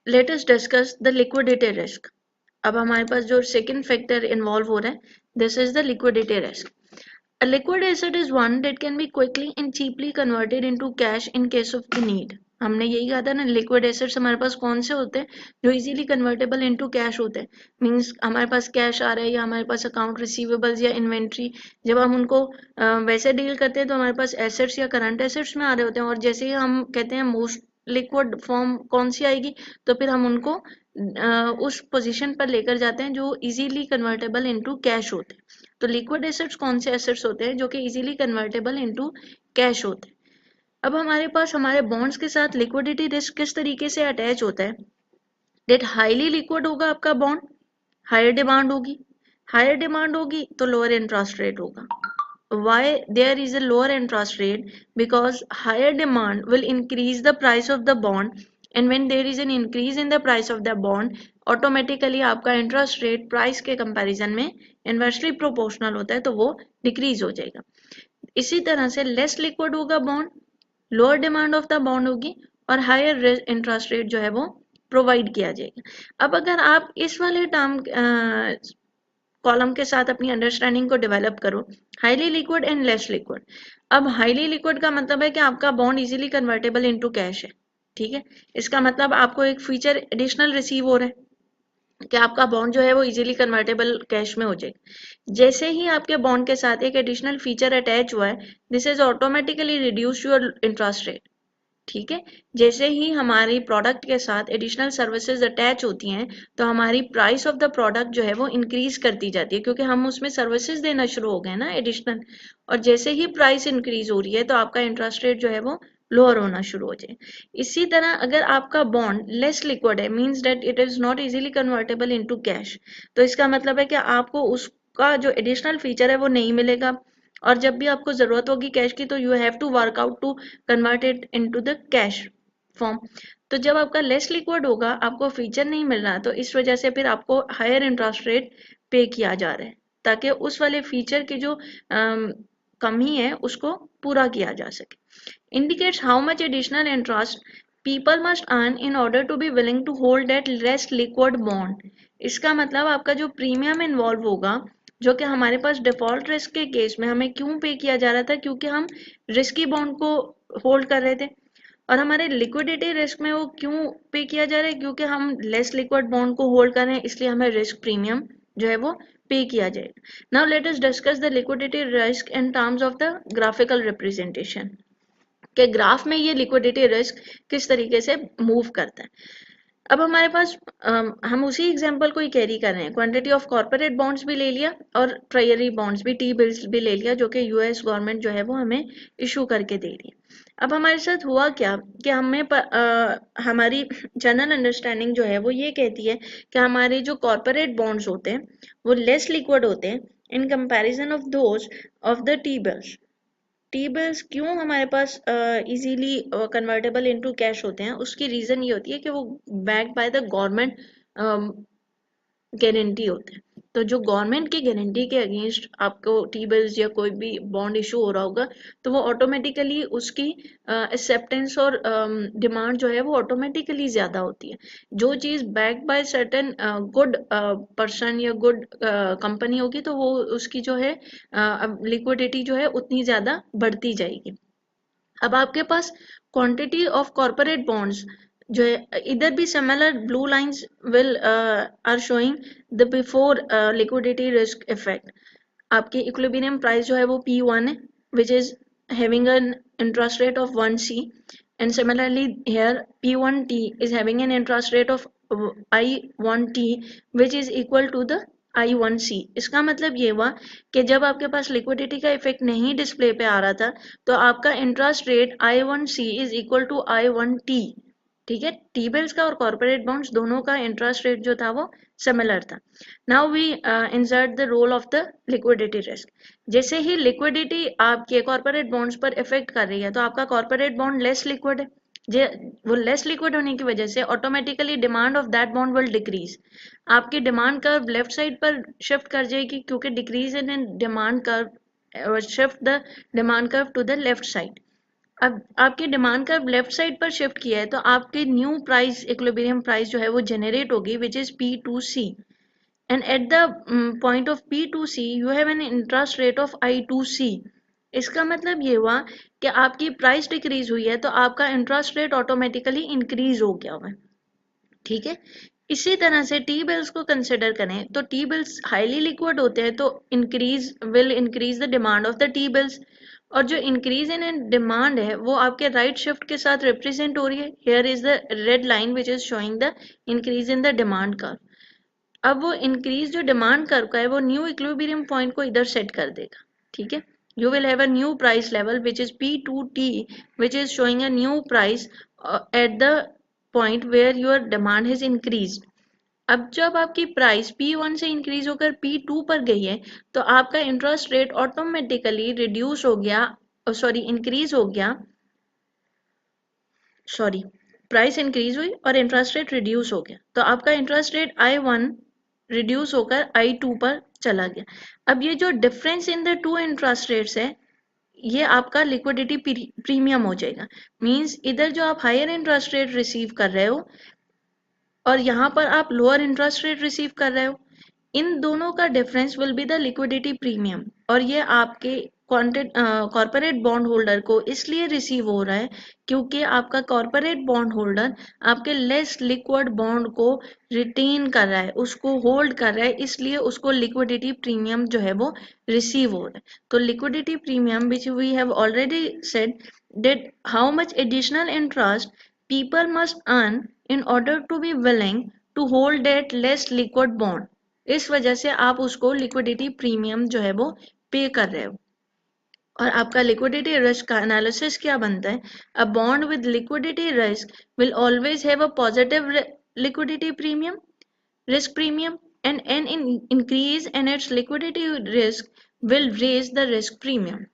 Let us discuss the liquidity risk. अब हमारे पास जो सेकंड फैक्टर इन्वॉल्व हो रहा है, this is the liquidity risk. A liquid asset is one that can be quickly and cheaply converted into cash in case of the need. हमने यही कहा था ना, लिक्विड एसेट्स हमारे पास कौन से होते हैं जो इजीली कन्वर्टेबल इनटू कैश होते हैं। मींस हमारे पास कैश आ रहा है या हमारे पास अकाउंट रिसीवेबल्स या इन्वेंट्री, जब हम उनको वैसे डील करते हैं तो हमारे पास एसेट्स या करंट एसेट्स में आ रहे होते हैं, और जैसे ही हम कहते हैं मोस्ट लिक्विड फॉर्म कौन सी आएगी, तो फिर हम उनको उस पोजीशन पर लेकर जाते हैं जो इजीली कन्वर्टेबल इनटू कैश होते हैं। तो लिक्विड एसेट्स कौन से एसेट्स होते हैं जो कि इजीली कन्वर्टेबल इनटू कैश होते हैं। अब हमारे पास हमारे बॉन्ड्स के साथ लिक्विडिटी रिस्क किस तरीके से अटैच होता है। डेट हाईली लिक्विड होगा आपका बॉन्ड, हायर डिमांड होगी, हायर डिमांड होगी तो लोअर इंटरेस्ट रेट होगा। Why there is a lower interest rate? Because higher demand will increase the price of the bond, and when there is an increase in the price of the bond, automatically आपका interest rate price के comparison में inversely proportional होता है, तो वो decrease हो जाएगा। इसी तरह से less liquid होगा bond, lower demand of the bond होगी, और higher interest rate जो है वो प्रोवाइड किया जाएगा। अब अगर आप इस वाले टर्म कॉलम के साथ अपनी अंडरस्टैंडिंग को डेवलप करो, highly liquid and less liquid. अब हाईली लिक्विड का मतलब है कि आपका bond easily convertible into cash है, ठीक है। इसका मतलब आपको एक फीचर एडिशनल रिसीव हो रहा है कि आपका बॉन्ड जो है वो इजीली कन्वर्टेबल कैश में हो जाएगा। जैसे ही आपके बॉन्ड के साथ एक एडिशनल फीचर अटैच हुआ है, this is automatically reduce your interest rate, ठीक है। जैसे ही हमारी प्रोडक्ट के साथ एडिशनल सर्विसेज अटैच होती हैं, तो हमारी प्राइस ऑफ द प्रोडक्ट जो है वो इंक्रीज करती जाती है, क्योंकि हम उसमें सर्विसेज देना शुरू हो गए ना एडिशनल। और जैसे ही प्राइस इंक्रीज हो रही है तो आपका इंटरेस्ट रेट जो है वो लोअर होना शुरू हो जाए। इसी तरह अगर आपका बॉन्ड लेस लिक्विड है, means that it is not easily convertible into cash, तो इसका मतलब है कि आपको उसका जो एडिशनल फीचर है वो नहीं मिलेगा, और जब भी आपको जरूरत होगी कैश की तो you have to work out to convert it into the cash form. तो जब आपका लेस लिक्विड होगा, आपको फीचर नहीं मिल रहा, तो इस वजह से फिर आपको हायर इंटरेस्ट रेट पे किया जा रहा है, ताकि उस वाले फीचर की जो कमी है उसको पूरा किया जा सके। Indicates how much additional interest people must earn in order to be willing to hold that less liquid bond. इसका मतलब आपका जो प्रीमियम इन्वॉल्व होगा, जो कि हमारे पास डिफॉल्ट रिस्क के केस में हमें क्यों पे किया जा रहा था, क्योंकि हम रिस्की बॉन्ड को होल्ड कर रहे थे, और हमारे लिक्विडिटी रिस्क में वो क्यों पे किया जा रहा है, क्योंकि हम लेस लिक्विड बॉन्ड को होल्ड कर रहे हैं, इसलिए हमें रिस्क प्रीमियम जो है वो पे किया जाएगा। Now let us discuss the liquidity risk in terms of the graphical representation, के ग्राफ में ये लिक्विडिटी रिस्क किस तरीके से मूव करता है। अब हमारे पास हम उसी एग्जांपल को ही कैरी कर रहे हैं, क्वांटिटी ऑफ कॉर्पोरेट बॉन्ड्स भी ले लिया और ट्रेजरी बॉन्ड्स भी, टी बिल्स भी ले लिया, जो कि यूएस गवर्नमेंट जो है वो हमें इशू करके दे रही है। अब हमारे साथ हुआ क्या कि हमारी जनरल अंडरस्टैंडिंग जो है वो ये कहती है कि हमारे जो कॉर्पोरेट बॉन्ड्स होते हैं वो लेस लिक्विड होते हैं इन comparison of those of the T bills. T bills क्यों हमारे पास इजीली कन्वर्टेबल इनटू कैश होते हैं, उसकी रीजन ये होती है कि वो backed by the government guarantee होते हैं। तो जो गवर्नमेंट की गारंटी के अगेंस्ट आपको टी बिल्स या कोई भी बॉन्ड इशू हो रहा होगा, तो वो ऑटोमेटिकली उसकी एक्सेप्टेंस और डिमांड जो है वो ऑटोमेटिकली ज्यादा होती है। जो चीज backed by certain good person या गुड कंपनी होगी, तो वो उसकी जो है लिक्विडिटी जो है उतनी ज्यादा बढ़ती जाएगी। अब आपके पास क्वांटिटी ऑफ कॉर्पोरेट बॉन्ड्स जो है, इधर भी similar blue lines will are showing the before liquidity risk effect. आपकी इक्विलिब्रियम प्राइस जो है वो P1 है, which is having an interest rate of 1C, and similarly here P1T is having an interest rate of I1T which is equal to the I1C। इसका मतलब ये हुआ कि जब आपके पास लिक्विडिटी का इफेक्ट नहीं डिस्प्ले पे आ रहा था, तो आपका interest rate I1C is equal to I1T, ठीक है। टी बिल्स का और कॉर्पोरेट बॉन्ड्स दोनों का इंटरेस्ट रेट जो था वो सिमिलर था। Now we insert the role of the liquidity risk. जैसे ही लिक्विडिटी आपके कॉर्पोरेट बॉन्ड्स पर इफेक्ट कर रही है, तो आपका कॉर्पोरेट बॉन्ड लेस लिक्विड है, वो लेस लिक्विड होने की वजह से automatically demand of that bond will decrease. आपकी डिमांड कर्व लेफ्ट साइड पर शिफ्ट कर जाएगी, क्योंकि decrease in demand curve shift the demand curve to the left side. अब आपकी डिमांड कर्व लेफ्ट साइड पर शिफ्ट किया है तो आपकी न्यू प्राइस इक्विलिब्रियम प्राइस जो है वो जनरेट होगी which is P2C and at the point of P2C you have an interest rate of I2C। इसका मतलब ये हुआ कि आपकी प्राइस डिक्रीज हुई है तो आपका इंटरेस्ट रेट ऑटोमेटिकली इंक्रीज हो गया हुआ है, ठीक है। इसी तरह से टी बिल्स को कंसिडर करें तो टी बिल्स हाईली लिक्विड होते हैं तो increase the demand of the T bills, और जो इंक्रीज इन डिमांड है वो आपके राइट शिफ्ट के साथ रिप्रेजेंट हो रही है। Here is the red line which is showing the increase in the demand curve. अब वो इंक्रीज जो डिमांड कर्व का है वो न्यू इक्विलिब्रियम पॉइंट को इधर सेट कर देगा, ठीक है। You will have a new price level which is P2T which is showing a new price at the point where your demand has increased। अब जब आपकी प्राइस P1 से इंक्रीज होकर P2 पर गई है तो आपका इंटरेस्ट रेट ऑटोमेटिकली रिड्यूस हो गया, सॉरी इंक्रीज हो गया, सॉरी प्राइस इंक्रीज हुई और इंटरेस्ट रेट रिड्यूस हो गया तो आपका इंटरेस्ट रेट I1 रिड्यूस होकर I2 पर चला गया। अब ये जो difference in the two interest rates है ये आपका लिक्विडिटी प्रीमियम हो जाएगा। मींस इधर जो आप हायर इंटरेस्ट रेट रिसीव कर रहे हो और यहाँ पर आप लोअर इंटरेस्ट रेट रिसीव कर रहे हो, इन दोनों का difference will be the liquidity premium, और ये आपके कॉर्पोरेट बॉन्ड होल्डर को इसलिए रिसीव हो रहा है क्योंकि आपका कॉर्पोरेट बॉन्ड होल्डर आपके लेस लिक्विड बॉन्ड को रिटेन कर रहा है, उसको होल्ड कर रहा है, इसलिए उसको लिक्विडिटी प्रीमियम जो है वो रिसीव हो रहा है। तो liquidity premium which we have already said that how much additional interest people must earn in order to be willing to hold that less liquid bond, इस वजह से आप उसको लिक्विडिटी प्रीमियम जो है वो पे कर रहे हो। और आपका लिक्विडिटी रिस्क का एनालिसिस क्या बनता है, a bond with liquidity risk will always have a positive liquidity premium risk premium and an increase in its liquidity risk will raise the risk premium।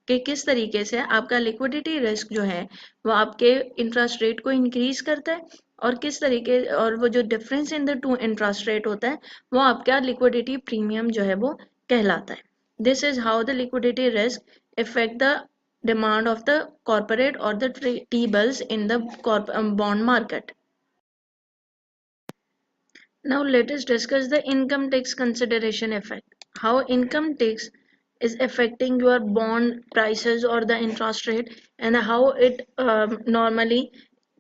कि किस तरीके से आपका लिक्विडिटी रिस्क जो है वो आपके इंटरेस्ट रेट को इंक्रीज करता है और किस तरीके, और वो जो difference in the two interest rate होता है वो आपका लिक्विडिटी प्रीमियम जो है वो कहलाता है। This is how the liquidity risk effect the demand of the corporate और the T bills in the bond market. Now let us discuss the income tax consideration effect. How income tax is affecting your bond prices or the interest rate, and how it normally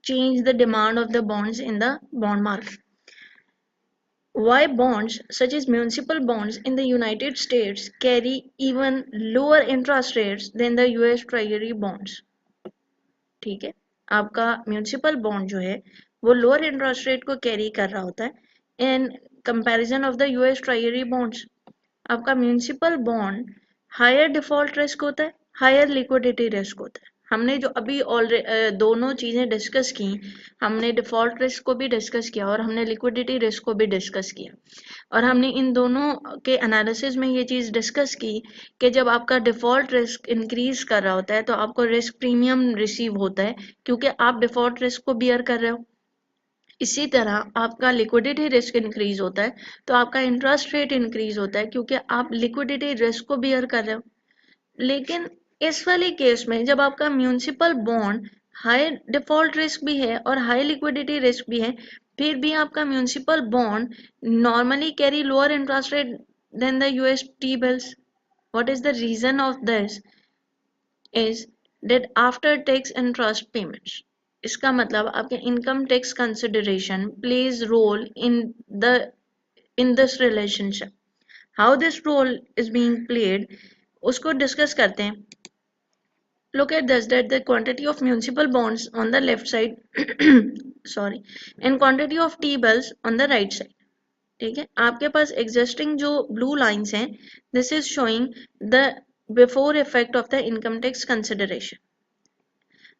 change the demand of the bonds in the bond market. Why bonds such as municipal bonds in the United States carry even lower interest rates than the US Treasury bonds? ठीक है, आपका municipal bond जो है वो lower interest rate को carry कर रहा होता है in comparison of the US treasury bonds. आपका municipal bond higher default risk होता है, हायर लिक्विडिटी रिस्क होता है। हमने जो अभी ऑलरेडी दोनों चीज़ें डिस्कस की, हमने डिफॉल्ट रिस्क को भी डिस्कस किया और हमने लिक्विडिटी रिस्क को भी डिस्कस किया, और हमने इन दोनों के एनालिसिस में ये चीज़ डिस्कस की कि जब आपका डिफ़ॉल्ट रिस्क इंक्रीज कर रहा होता है तो आपको रिस्क प्रीमियम रिसीव होता है क्योंकि आप डिफ़ॉल्ट रिस्क को बियर कर रहे हो। इसी तरह आपका लिक्विडिटी रिस्क इंक्रीज होता है तो आपका इंटरेस्ट रेट इंक्रीज होता है क्योंकि आप लिक्विडिटी रिस्क को बियर कर रहे हो। लेकिन इस वाले केस में जब आपका municipal bond high default risk भी है और हाई लिक्विडिटी रिस्क भी है, फिर भी आपका municipal bond normally carry lower interest rate than the US T bills. What is the reason of this is that after tax interest payments, इसका मतलब आपके income tax consideration plays role in this relationship. How this role is being played उसको discuss करते हैं। Look at this, that the quantity of municipal bonds on the left side sorry, and quantity of T-bills on the right side। ठीक है, आपके पास existing जो blue lines हैं, this is showing the before effect of the income tax consideration।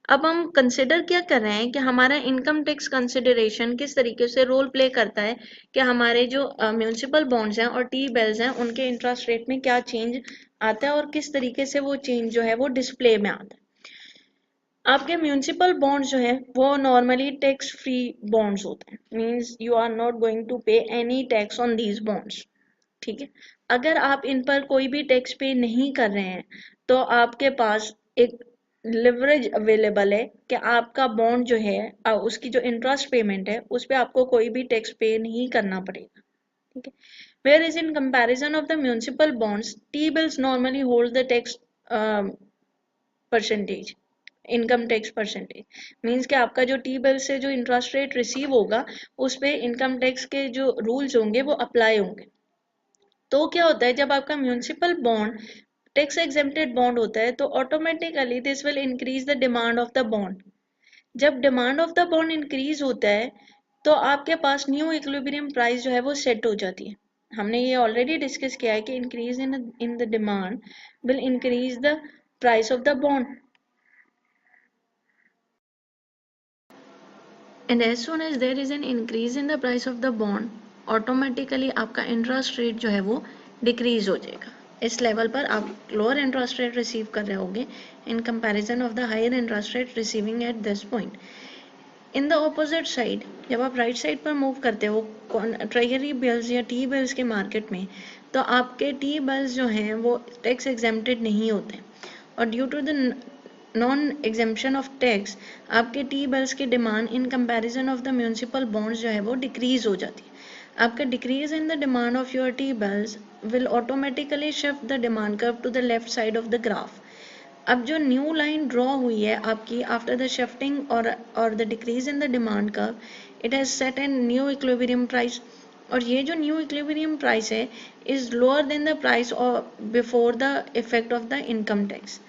अब हम consider क्या कर रहे हैं कि हमारा इनकम टैक्स कंसिडरेशन किस तरीके से रोल प्ले करता है कि हमारे जो म्यूनिसिपल बॉन्ड्स हैं और टी बिल्स हैं उनके इंटरेस्ट रेट में क्या चेंज आता है और किस तरीके से वो चेंज जो है वो डिस्प्ले में आता है। आपके म्यूनिसिपल बॉन्ड्स जो है वो नॉर्मली टैक्स फ्री बॉन्ड्स होते हैं, means you are not going to pay any tax on these bonds. ठीक है, अगर आप इन पर कोई भी टैक्स पे नहीं कर रहे हैं तो आपके पास एक लिवरेज अवेलेबल है कि आपका बॉन्ड जो है उसकी जो इंटरेस्ट पेमेंट है उस पर आपको कोई भी टैक्स पे नहीं करना पड़ेगा, ठीक है। Where is in comparison of the municipal bonds, T bills normally hold the tax percentage, income tax percentage means कि आपका जो टी बिल से जो इंटरेस्ट रेट रिसीव होगा उस पे इनकम टैक्स के जो रूल्स होंगे वो अप्लाई होंगे। तो क्या होता है, जब आपका municipal bond tax exempted bond होता है तो automatically this will increase the demand of the bond. जब demand of the bond increase होता है तो आपके पास न्यू इक्विलिब्रियम प्राइस जो है वो सेट हो जाती है। हमने ये ऑलरेडी डिस्कस किया है कि increase in the demand will increase the price of the bond, and as soon as there is an increase in the price of the bond, automatically आपका इंटरेस्ट रेट जो है वो डिक्रीज हो जाएगा। इस लेवल पर आप लोअर इंटरेस्ट रेट रिसीव कर रहे होंगे in comparison of the higher interest rate receiving at this point. In the opposite side, जब आप राइट साइड पर मूव करते हो ट्रेजरी बिल्स या टी बिल्स के मार्केट में, तो आपके टी बिल्स जो हैं वो टैक्स एग्जेम्प्टेड नहीं होते, और due to the non exemption of tax आपके टी बिल्स की demand in comparison of the municipal bonds जो है वो डिक्रीज हो जाती है। आपका decrease in the demand of your T bills will automatically shift the demand curve to the left side of the graph. अब जो न्यू लाइन ड्रॉ हुई है आपकी आफ्टर द शिफ्टिंग और the decrease in the demand curve, it has set an new equilibrium price, और ये जो new equilibrium price है is lower than the price before the effect of the income tax.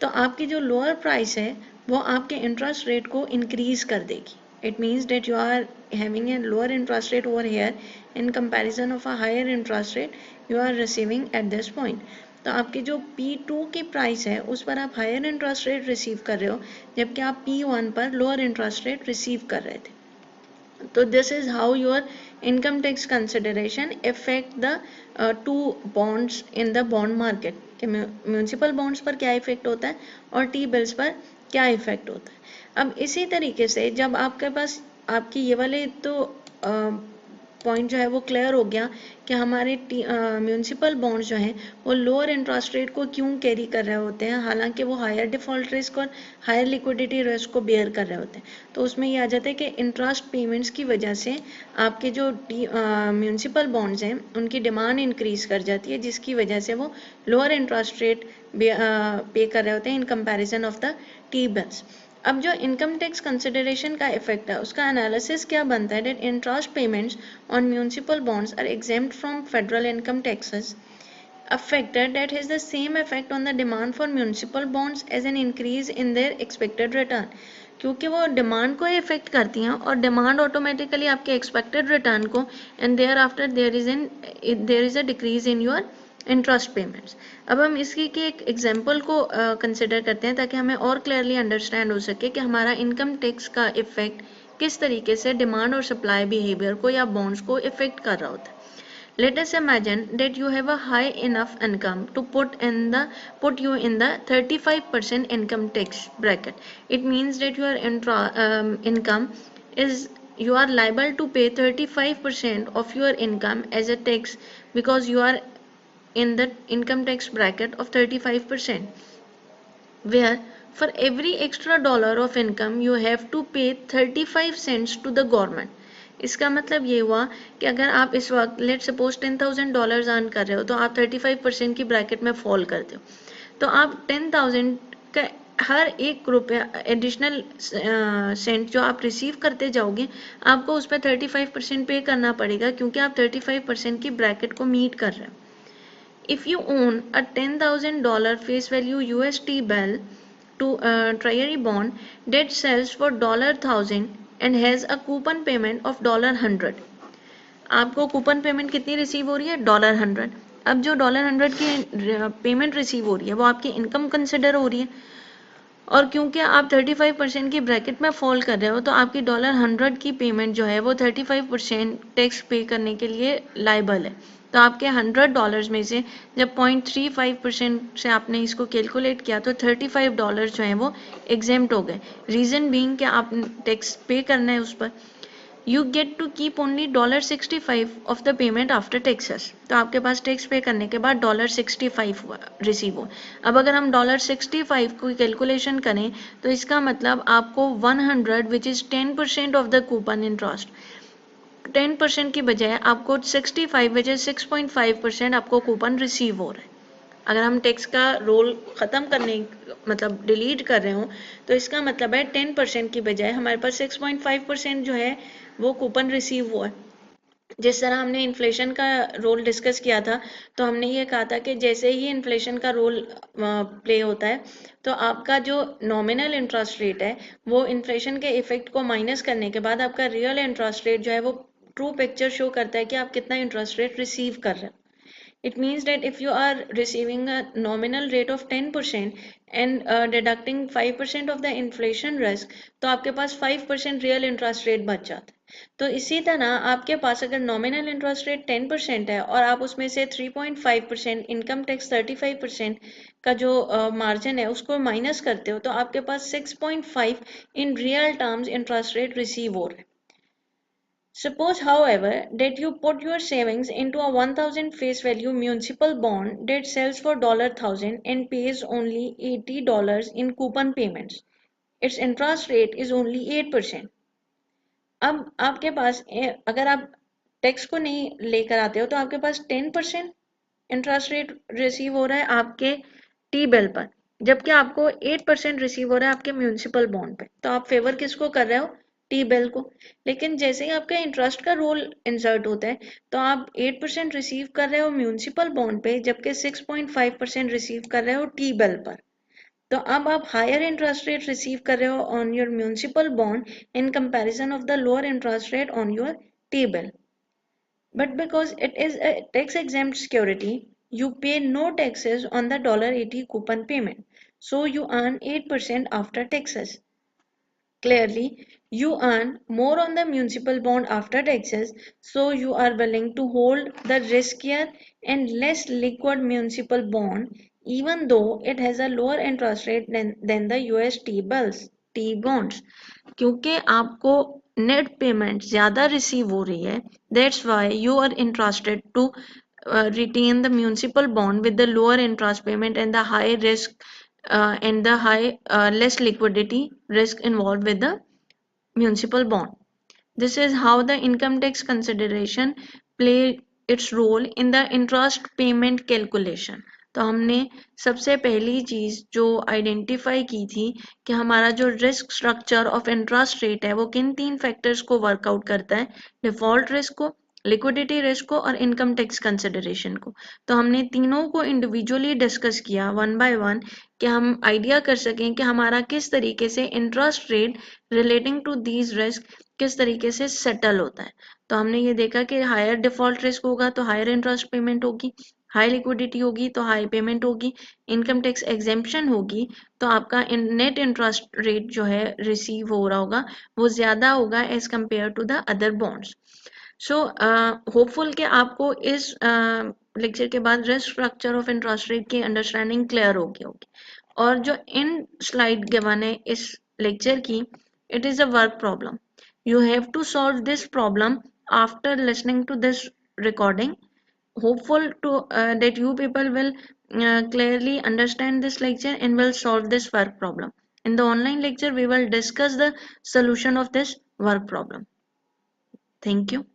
तो आपकी जो lower price है वो आपके इंटरेस्ट रेट को इंक्रीज कर देगी। It means that you are having a lower interest rate over here in comparison of a higher interest rate you are receiving at this point. तो आपकी जो P2 की प्राइस है उस पर आप हायर इंटरेस्ट रेट रिसीव कर रहे हो, जबकि आप P1 पर लोअर इंटरेस्ट रेट रिसीव कर रहे थे। तो this is how your income tax consideration effect the two bonds in the bond market, कि म्यूनिसिपल बॉन्ड्स पर क्या इफेक्ट होता है और टी बिल्स पर क्या इफेक्ट होता है। अब इसी तरीके से जब आपके पास आपकी ये वाले तो पॉइंट जो है वो क्लियर हो गया कि हमारे म्यूनिसिपल बॉन्ड्स जो हैं वो लोअर इंटरेस्ट रेट को क्यों कैरी कर रहे होते हैं, हालांकि वो हायर डिफॉल्ट रिस्क और हायर लिक्विडिटी रिस्क को बेयर कर रहे होते हैं। तो उसमें ये आ जाता है कि इंटरेस्ट पेमेंट्स की वजह से आपके जो म्यूनिसिपल बॉन्ड्स हैं उनकी डिमांड इंक्रीज कर जाती है, जिसकी वजह से वो लोअर इंटरेस्ट रेट पे कर रहे होते हैं in comparison of the T bills. अब जो इनकम टैक्स कंसिडरेशन का इफेक्ट है उसका एनालिसिस क्या बनता है, debt interest payments on municipal bonds are exempt from federal income taxes, a factor that has the same effect on the demand for municipal bonds as an increase in their expected return, क्योंकि वो demand को effect करती हैं और demand automatically आपके expected return को, and thereafter there is a decrease in your interest payments. अब हम इसकी के एक एग्जांपल को कंसिडर करते हैं ताकि हमें और क्लियरली अंडरस्टैंड हो सके कि हमारा इनकम टैक्स का इफेक्ट किस तरीके से डिमांड और सप्लाई बिहेवियर को या बॉन्ड्स को इफेक्ट कर रहा होता है। Let us imagine that you have a high enough income to put you in the 35% income tax bracket. It means that your income is, you are liable to pay 35% of your income as a tax because you are in the income tax bracket of 35%, where for every extra dollar of income you have to pay 35 cents to the government. इसका मतलब ये हुआ कि अगर आप इस वक्त let suppose $10,000 earn कर रहे हो तो आप 35% की ब्रैकेट में फॉल करते हो, तो आप 10,000 का हर एक रुपया एडिशनल सेंट जो आप रिसीव करते जाओगे आपको उस पर 35% पे करना पड़ेगा, क्योंकि आप 35% की ब्रैकेट को मीट कर रहे हो। If you own a $10,000 face value USD bill to Treasury bond that sells for $1,000 and has a coupon payment of $100, आपको कूपन पेमेंट कितनी रिसीव हो रही है, $100। अब जो $100 की पेमेंट रिसीव हो रही है वो आपकी इनकम कंसिडर हो रही है, और क्योंकि आप 35% की ब्रैकेट में फॉल कर रहे हो तो आपकी $100 की पेमेंट जो है वो 35% टैक्स पे करने के लिए लायबल है। तो आपके $100 में से जब 0.35% से आपने इसको कैलकुलेट किया तो $35 जो है वो एग्जेम्प्ट हो गए। रीज़न बीइंग कि आप टैक्स पे करना है उस पर। You get to keep only $65 of the payment after taxes. तो आपके पास टैक्स पे करने के बाद $65 रिसीव हो। अब अगर हम $65 की कैलकुलेशन करें तो इसका मतलब आपको 100 which is 10% of the coupon interest, 10% की बजाय आपको 65 विच इज 6.5% आपको कूपन रिसीव हो रहा है। अगर हम टैक्स का रोल ख़त्म करने मतलब डिलीट कर रहे हो तो इसका मतलब है 10% की बजाय हमारे पास 6.5% जो है वो कूपन रिसीव हुआ है। जिस तरह हमने इन्फ्लेशन का रोल डिस्कस किया था तो हमने ये कहा था कि जैसे ही इन्फ्लेशन का रोल प्ले होता है तो आपका जो नॉमिनल इंटरेस्ट रेट है वो इन्फ्लेशन के इफेक्ट को माइनस करने के बाद आपका रियल इंटरेस्ट रेट जो है वो ट्रू पिक्चर शो करता है कि आप कितना इंटरेस्ट रेट रिसीव कर रहे हो। It means that if you are receiving a nominal rate of 10% and deducting 5% of the inflation risk, तो आपके पास 5% real interest rate बच जाता है। तो इसी तरह आपके पास अगर nominal interest rate 10% है और आप उसमें से 3.5% इनकम टैक्स 35% का जो मार्जिन है उसको माइनस करते हो तो आपके पास 6.5 in real terms interest rate receive हो रहा है। Suppose, however, that you put your savings into a 1000 face value municipal bond that sells for $1,000 and pays only $80 in coupon payments. Its interest rate is only 8%. अब आपके पास अगर आप tax को नहीं लेकर आते हो तो आपके पास 10% इंटरेस्ट रेट रिसीव हो रहा है आपके टी बिल पर, जबकि आपको 8% रिसीव हो रहा है आपके म्यूनिसिपल बॉन्ड पे। तो आप फेवर किसको कर रहे हो? टी बिल को। लेकिन जैसे ही आपका इंटरेस्ट का रोल इंसर्ट होता है तो आप 8% रिसीव कर रहे हो म्यूनिसिपल बॉन्ड पे, जबकि 6.5% रिसीव कर रहे हो टी बिल पर। तो अब आप हायर इंटरेस्ट रेट रिसीव कर रहे हो on your municipal bond in comparison of the lower interest rate on your T bill. But because it is a tax exempt security, you pay no taxes on the $80 coupon payment. So you earn 8% after taxes. Clearly, you earn more on the municipal bond after taxes, so you are willing to hold the riskier and less liquid municipal bond, even though it has a lower interest rate than the US T bills, T bonds. क्योंकि आपको net payment ज़्यादा receive हो रही है, that's why you are interested to retain the municipal bond with the lower interest payment and the high risk and the high less liquidity risk involved with the municipal bond. This is how the income tax consideration play its role in the interest payment calculation. तो हमने सबसे पहली चीज़ जो identify की थी कि हमारा जो risk structure of interest rate है वो किन 3 फैक्टर्स को वर्कआउट करता है, डिफॉल्ट रिस्क को, लिक्विडिटी रिस्क को और इनकम टैक्स कंसिडरेशन को। तो हमने तीनों को इंडिविजुअली डिस्कस किया वन बाय वन कि हम आइडिया कर सकें कि हमारा किस तरीके से interest rate relating to these risk किस तरीके से सेटल होता है। तो हमने ये देखा कि हायर डिफॉल्ट रिस्क होगा तो हायर इंटरेस्ट पेमेंट होगी, हाई लिक्विडिटी होगी तो हाई पेमेंट होगी, इनकम टैक्स एग्जेम्पशन होगी तो आपका नेट इंटरेस्ट रेट जो है रिसीव हो रहा होगा वो ज़्यादा होगा as compared to the other bonds. So hopeful कि आपको इस लेक्चर के बाद risk structure of interest rate की अंडरस्टैंडिंग क्लियर होगी और जो इन स्लाइड गिवन है इस लेक्चर की, it is a work problem. You have to solve this problem after listening to this recording. Hopeful to that you people will clearly understand this lecture and will solve this work problem. In the online lecture, we will discuss the solution of this work problem. Thank you.